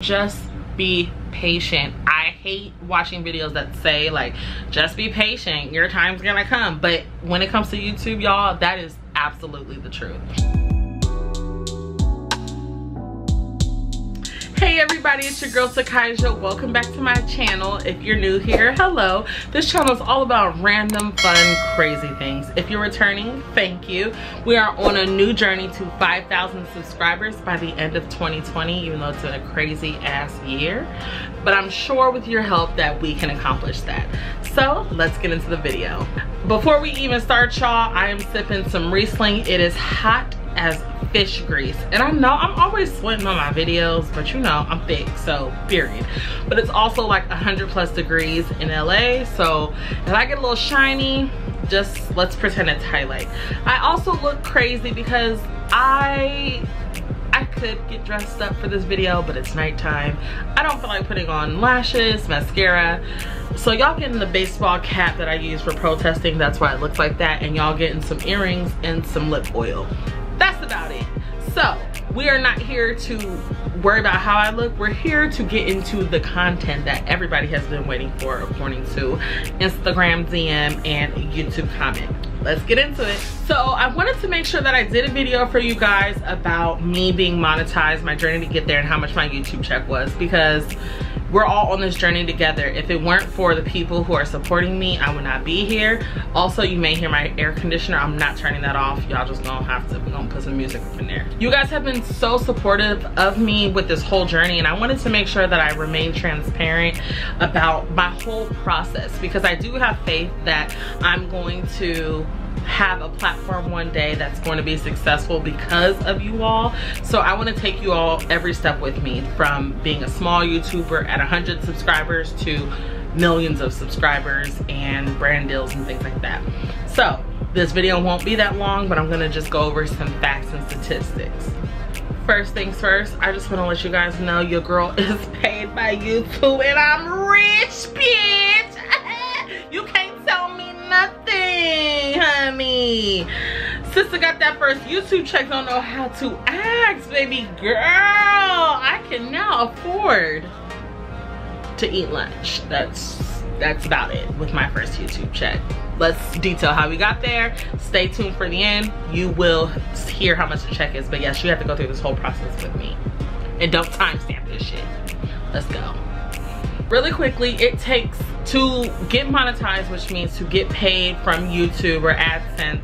Just be patient. I hate watching videos that say like, just be patient, your time's gonna come. But when it comes to YouTube, y'all, that is absolutely the truth. Hey everybody, it's your girl Sakaija. Welcome back to my channel. If you're new here, hello. This channel is all about random, fun, crazy things. If you're returning, thank you. We are on a new journey to 5,000 subscribers by the end of 2020, even though it's been a crazy ass year. But I'm sure with your help that we can accomplish that. So let's get into the video. Before we even start, y'all, I am sipping some Riesling. It is hot as fish grease, and I know I'm always sweating on my videos, but you know I'm thick, so period. But it's also like 100+ degrees in LA, so if I get a little shiny, just let's pretend it's highlight. I also look crazy because I could get dressed up for this video, but it's nighttime. I don't feel like putting on lashes, mascara, so y'all getting the baseball cap that I use for protesting. That's why it looks like that, and y'all getting some earrings and some lip oil. That's about it. So we are not here to worry about how I look. We're here to get into the content that everybody has been waiting for, according to Instagram DM and YouTube comment. Let's get into it. So I wanted to make sure that I did a video for you guys about me being monetized, my journey to get there, and how much my YouTube check was, because we're all on this journey together. If it weren't for the people who are supporting me, I would not be here. Also, you may hear my air conditioner. I'm not turning that off. Y'all just gonna have to, we're gonna put some music up in there. You guys have been so supportive of me with this whole journey, and I wanted to make sure that I remain transparent about my whole process, because I do have faith that I'm going to have a platform one day that's going to be successful because of you all. So I want to take you all every step with me, from being a small YouTuber at 100 subscribers to millions of subscribers and brand deals and things like that. So this video won't be that long, but I'm gonna just go over some facts and statistics. First things first, I just want to let you guys know your girl is paid by YouTube and I'm rich, bitch. You can't tell me nothing, honey. Sister got that first YouTube check, don't know how to act, baby girl. I can now afford to eat lunch. That's about it with my first YouTube check. Let's detail how we got there. Stay tuned for the end. You will hear how much the check is, but yes, you have to go through this whole process with me. And don't timestamp this shit. Let's go. Really quickly, it takes to get monetized, which means to get paid from YouTube or AdSense,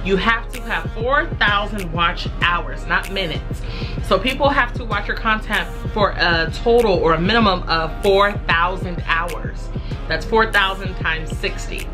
you have to have 4,000 watch hours, not minutes. So people have to watch your content for a total or a minimum of 4,000 hours. That's 4,000 times 60.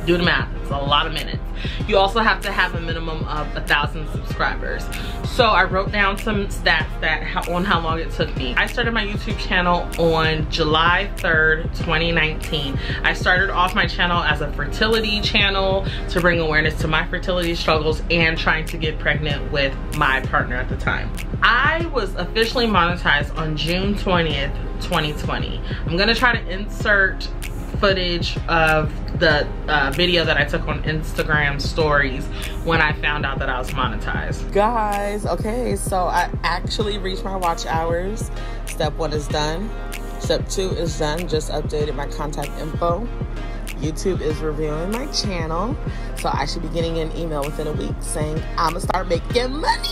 Do the math, it's a lot of minutes. You also have to have a minimum of 1,000 subscribers. So I wrote down some stats on how long it took me. I started my YouTube channel on July 3rd, 2019. I started off my channel as a fertility channel to bring awareness to my fertility struggles and trying to get pregnant with my partner at the time. I was officially monetized on June 20th, 2020. I'm gonna try to insert footage of the video that I took on Instagram stories when I found out that I was monetized. Guys, okay, so I actually reached my watch hours. Step 1 is done. Step 2 is done. Just updated my contact info. YouTube is reviewing my channel, so I should be getting an email within a week saying I'm gonna start making money.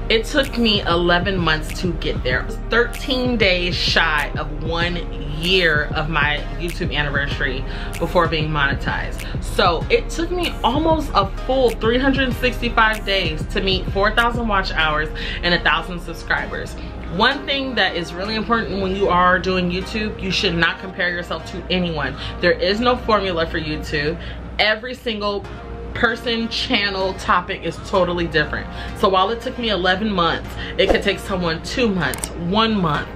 It took me 11 months to get there. I was 13 days shy of 1 year of my YouTube anniversary before being monetized. So it took me almost a full 365 days to meet 4,000 watch hours and 1,000 subscribers. One thing that is really important when you are doing YouTube, you should not compare yourself to anyone. There is no formula for YouTube. Every single person, channel, topic is totally different. So while it took me 11 months, it could take someone 2 months, 1 month,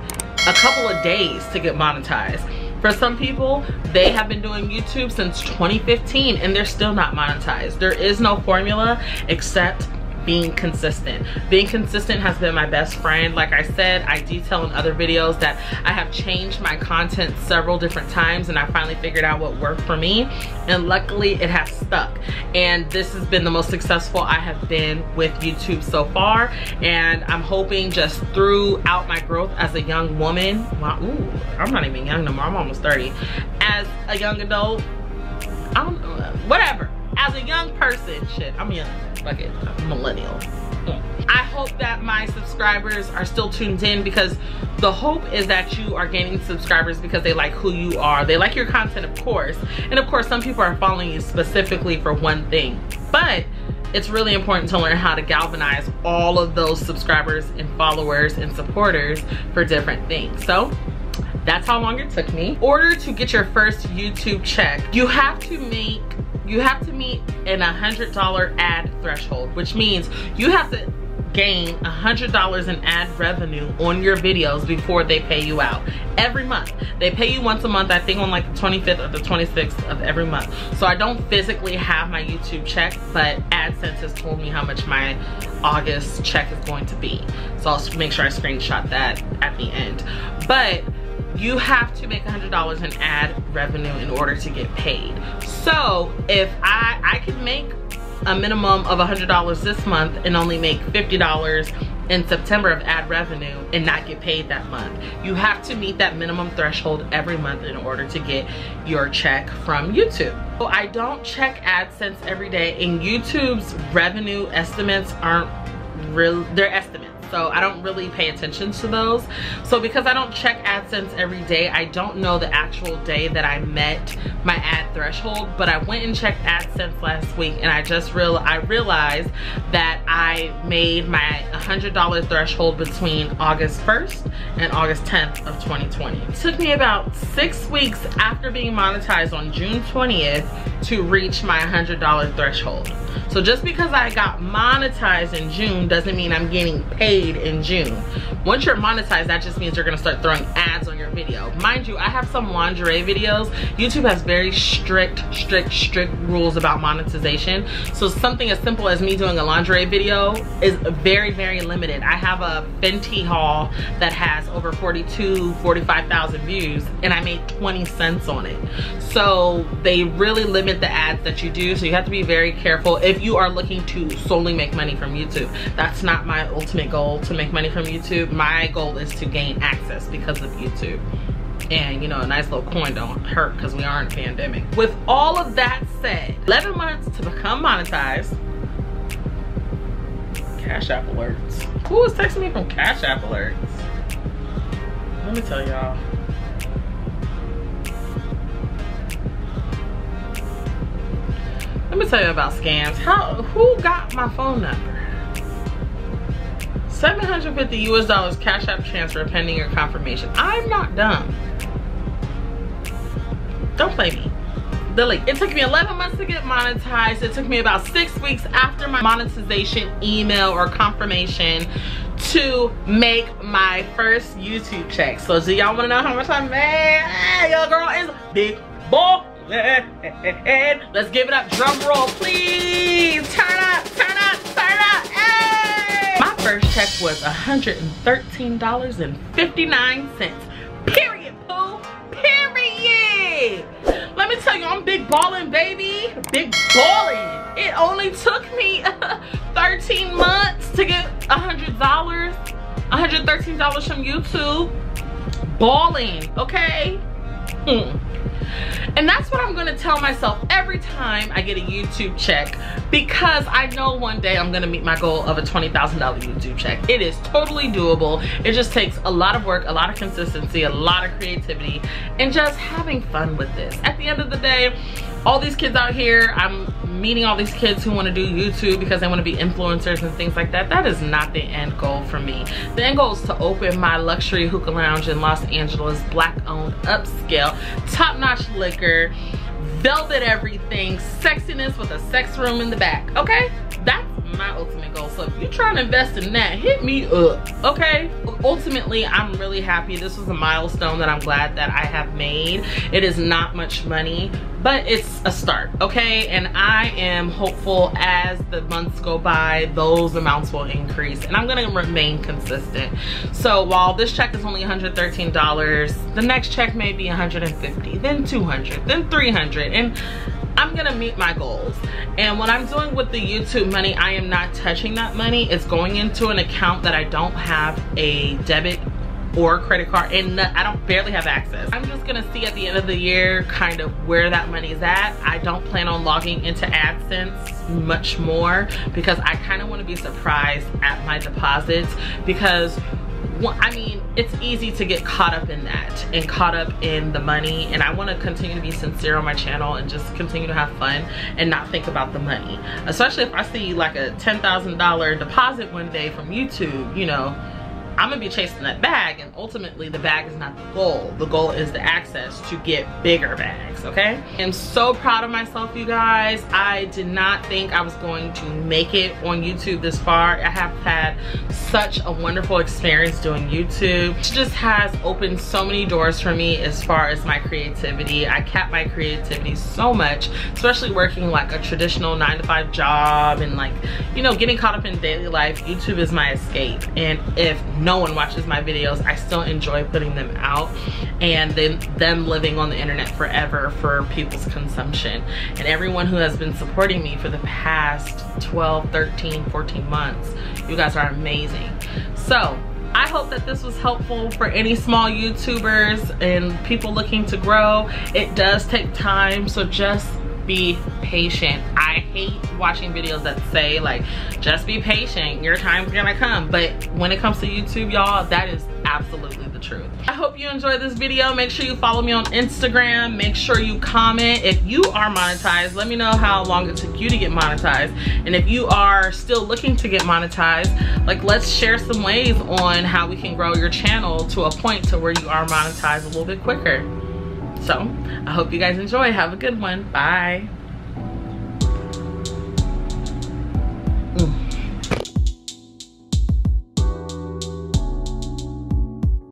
a couple of days to get monetized. For some people, they have been doing YouTube since 2015 and they're still not monetized. There is no formula except being consistent. Being consistent has been my best friend. Like I said, I detail in other videos that I have changed my content several different times, and I finally figured out what worked for me, and luckily it has stuck. And this has been the most successful I have been with YouTube so far, and I'm hoping just throughout my growth as a young woman, ooh, I'm not even young no more, I'm almost 30, as a young adult, I don't know, whatever, as a young person, shit, I'm young, fuck it, I'm a millennial. I hope that my subscribers are still tuned in, because the hope is that you are gaining subscribers because they like who you are. They like your content, of course. And of course, some people are following you specifically for one thing. But it's really important to learn how to galvanize all of those subscribers and followers and supporters for different things. So that's how long it took me. In order to get your first YouTube check, you have to meet an $100 ad threshold, which means you have to gain $100 in ad revenue on your videos before they pay you out every month. They pay you once a month, I think on like the 25th or the 26th of every month. So I don't physically have my YouTube check, but AdSense has told me how much my August check is going to be. So I'll make sure I screenshot that at the end. But you have to make $100 in ad revenue in order to get paid. So if I could make a minimum of $100 this month and only make $50 in September of ad revenue and not get paid that month. You have to meet that minimum threshold every month in order to get your check from YouTube. So I don't check AdSense every day, and YouTube's revenue estimates aren't real, they're estimates. So I don't really pay attention to those. So because I don't check AdSense every day, I don't know the actual day that I met my ad threshold, but I went and checked AdSense last week, and I realized that I made my $100 threshold between August 1st and August 10th of 2020. It took me about 6 weeks after being monetized on June 20th to reach my $100 threshold. So just because I got monetized in June doesn't mean I'm getting paid in June. Once you're monetized, that just means you're gonna start throwing ads on your video. Mind you, I have some lingerie videos. YouTube has very strict rules about monetization. So something as simple as me doing a lingerie video is very, very limited. I have a Fenty haul that has over 45,000 views, and I made 20 cents on it. So they really limit the ads that you do. So you have to be very careful if you are looking to solely make money from YouTube. That's not my ultimate goal, to make money from YouTube. My goal is to gain access because of YouTube. And you know, a nice little coin don't hurt because we are in a pandemic. With all of that said, 11 months to become monetized. Cash App alerts. Who was texting me from Cash App alerts? Let me tell y'all. Let me tell you about scams. Who got my phone number? $750 US Cash App transfer pending your confirmation. I'm not dumb. Don't play me. Delete. It took me 11 months to get monetized. It took me about 6 weeks after my monetization email or confirmation to make my first YouTube check. So do y'all want to know how much I made? Your girl is big boy. Let's give it up. Drum roll, please. Turn up, turn up, turn up. Hey! My first check was $113.59. Period, poo. Period. Let me tell you, I'm big ballin', baby. Big ballin'. It only took me 13 months to get $100, $113 from YouTube. Balling, okay? And that's what I'm gonna tell myself every time I get a YouTube check, because I know one day I'm gonna meet my goal of a $20,000 YouTube check. It is totally doable. It just takes a lot of work, a lot of consistency, a lot of creativity, and just having fun with this. At the end of the day, all these kids out here, I'm meeting all these kids who want to do YouTube because they want to be influencers and things like that. That is not the end goal for me. The end goal is to open my luxury hookah lounge in Los Angeles, black-owned, upscale, top-notch liquor, velvet everything, sexiness with a sex room in the back. Okay, that's my ultimate goal. So if you're trying to invest in that, hit me up, okay? Ultimately, I'm really happy. This was a milestone that I'm glad that I have made. It is not much money, but it's a start, okay? And I am hopeful as the months go by, those amounts will increase, and I'm gonna remain consistent. So while this check is only $113, the next check may be $150, then $200, then $300, and I'm gonna meet my goals. And what I'm doing with the YouTube money, I am not touching that money. It's going into an account that I don't have a debit or credit card, and I don't barely have access. I'm just gonna see at the end of the year kind of where that money is at. I don't plan on logging into AdSense much more because I kind of want to be surprised at my deposits, because I mean, it's easy to get caught up in that and caught up in the money, and I want to continue to be sincere on my channel and just continue to have fun and not think about the money. Especially if I see like a $10,000 deposit one day from YouTube, you know, I'm gonna be chasing that bag, and ultimately the bag is not the goal. The goal is the access to get bigger bags, okay? I'm so proud of myself, you guys. I did not think I was going to make it on YouTube this far. I have had such a wonderful experience doing YouTube. It just has opened so many doors for me as far as my creativity. I kept my creativity so much, especially working like a traditional 9-to-5 job and, like, you know, getting caught up in daily life. YouTube is my escape, and if no one watches my videos, I still enjoy putting them out and then them living on the internet forever for people's consumption. And everyone who has been supporting me for the past 12, 13, 14 months, you guys are amazing. So I hope that this was helpful for any small YouTubers and people looking to grow. It does take time, so just be patient. I hate watching videos that say like, just be patient, your time's gonna come. But when it comes to YouTube, y'all, that is absolutely the truth. I hope you enjoyed this video. Make sure you follow me on Instagram. Make sure you comment. If you are monetized, let me know how long it took you to get monetized. And if you are still looking to get monetized, like, let's share some ways on how we can grow your channel to a point to where you are monetized a little bit quicker. So I hope you guys enjoy. Have a good one. Bye.